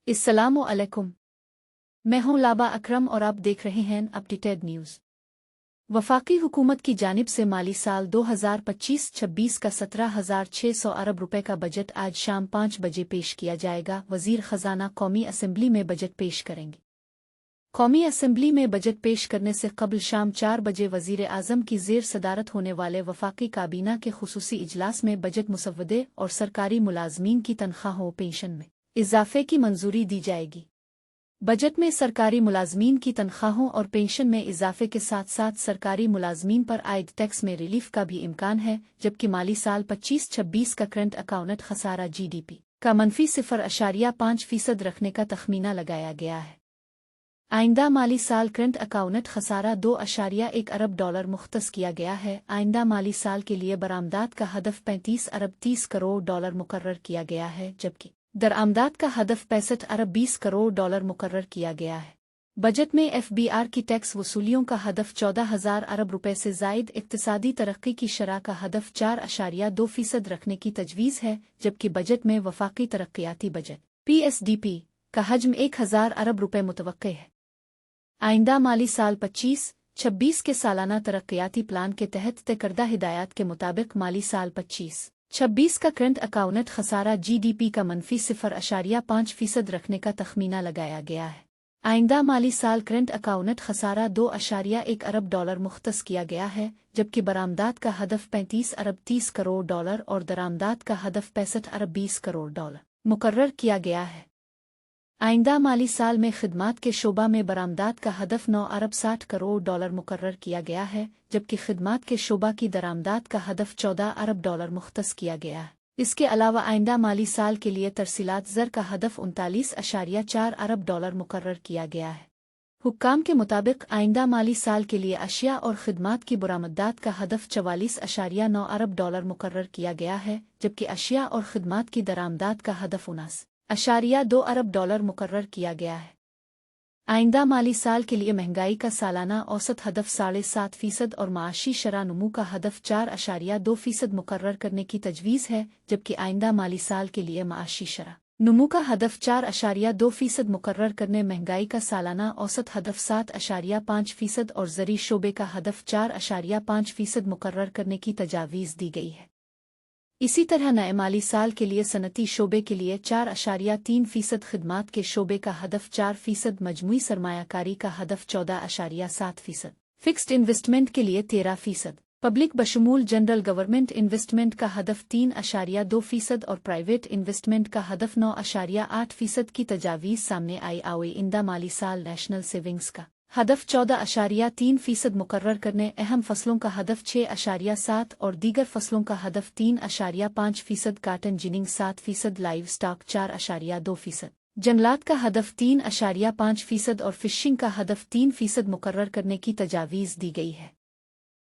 अस्सलामु अलैकुम। मैं हूं लाबा अकरम और आप देख रहे हैं अपडेटेड न्यूज़। वफाकी हुकूमत की जानिब से माली साल 2025-26 का 17,600 अरब रुपए का बजट आज शाम 5 बजे पेश किया जाएगा। वज़ीर ख़जाना कौमी असम्बली में बजट पेश करेंगे। कौमी असम्बली में बजट पेश करने से कबल शाम 4 बजे वज़ीर आज़म की ज़ेर सदारत होने वाले वफाकी काबीना के खुसूसी इजलास में बजट मुसव्वदे और सरकारी मुलाजमीन की तनख्वाहों पेंशन में इजाफे की मंजूरी दी जाएगी। बजट में सरकारी मुलाजमीन की तनख्वाहों और पेंशन में इजाफे के साथ साथ सरकारी मुलाजमीन पर आयद टैक्स में रिलीफ का भी इम्कान है, जबकि माली साल 25-26 का करंट अकाउंट खसारा GDP का -0.5% रखने का तखमीना लगाया गया है। आइंदा माली साल करंट अकाउंट खसारा $2.1 अरब मुख्तस किया गया है। आइंदा माली साल के लिए बरामदात का हदफ 35 अरब 30 करोड़ मुकर्रर किया गया है, जबकि दरआमदात का हदफ 65 अरब 20 करोड़ मुकर्रर किया गया है। बजट में FBR की टैक्स वसूलियों का हदफ 14,000 अरब रुपए से जायद, इक्तिसादी तरक्की की शरह का हदफ 4.2% रखने की तजवीज़ है, जबकि बजट में वफाकी तरक्याती बजट PSDP का हजम 1,000 अरब रुपए मुतवक्के है। आइंदा माली साल 25-26 के सालाना तरक्याती प्लान के तहत तय करदा हिदायत के मुताबिक माली साल 25-26 का करंट अकाउंट खसारा GDP का -0.5% रखने का तखमीना लगाया गया है। आइंदा माली साल करंट अकाउंट खसारा $2.1 अरब मुख्तस किया गया है, जबकि बरामदात का हदफ 35 अरब 30 करोड़ और दरामदात का हदफ 65 अरब 20 करोड़ मुकर्रर किया गया है। आइंदा माली साल में खिदमात के शोबा में बरामदात का हदफ 9 अरब 60 करोड़ मुकर्रर किया गया है, जबकि खिदमात के शोबा की दरामदात का हदफ 14 अरब मुख्तस किया गया है। इसके अलावा आइंदा माली साल के लिए तरसीलात ज़र का हदफ 39.4 अरब मुकर्रर किया गया है। हुक्काम के मुताबिक आइंदा माली साल के लिए अशिया और खिदमात की बरामदात का हदफ 44.9 अरब मुकर्रर किया गया है, जबकि अशिया और खिदमात की दरामदात का हदफ 19.2 अरब मुकर्रर किया गया है। आइंदा माली साल के लिए महंगाई का सालाना औसत हदफ 7.5% और माशी शरह नमू का हदफ 4.2% मुकर्रर करने की तजवीज़ है, जबकि आइंदा माली साल के लिए माशी शरह नमू का हदफ 4.2% मुकर्रर करने, महंगाई का सालाना औसत हदफ 7.5% और ज़री शोबे का हदफ 4.5% मुकर्रर करने की तजावीज़ दी गई है। इसी तरह नए माली साल के लिए सनती शोबे के लिए 4.3%, खिदमात के शोबे का हदफ 4%, मजमूई सरमायाकारी का हदफ 14.7%, फिक्स्ड इन्वेस्टमेंट के लिए 13%, पब्लिक बशमूल जनरल गवर्नमेंट इन्वेस्टमेंट का हदफ 3.2% और प्राइवेट इन्वेस्टमेंट का हदफ 9.8% की तजावीज़ सामने आई। आइंदा माली साल नेशनल सेविंग्स का हदफ 14.3% मुकर्रर करने, अहम फसलों का हदफ 6.7% और दीगर फसलों का हदफ 3.5%, काटन जिनिंग 7%, लाइव स्टॉक 4.2%, जंगलात का हदफ 3.5% और फिशिंग का हदफ 3% मुकर्रर करने की तजावीज़ दी गई है।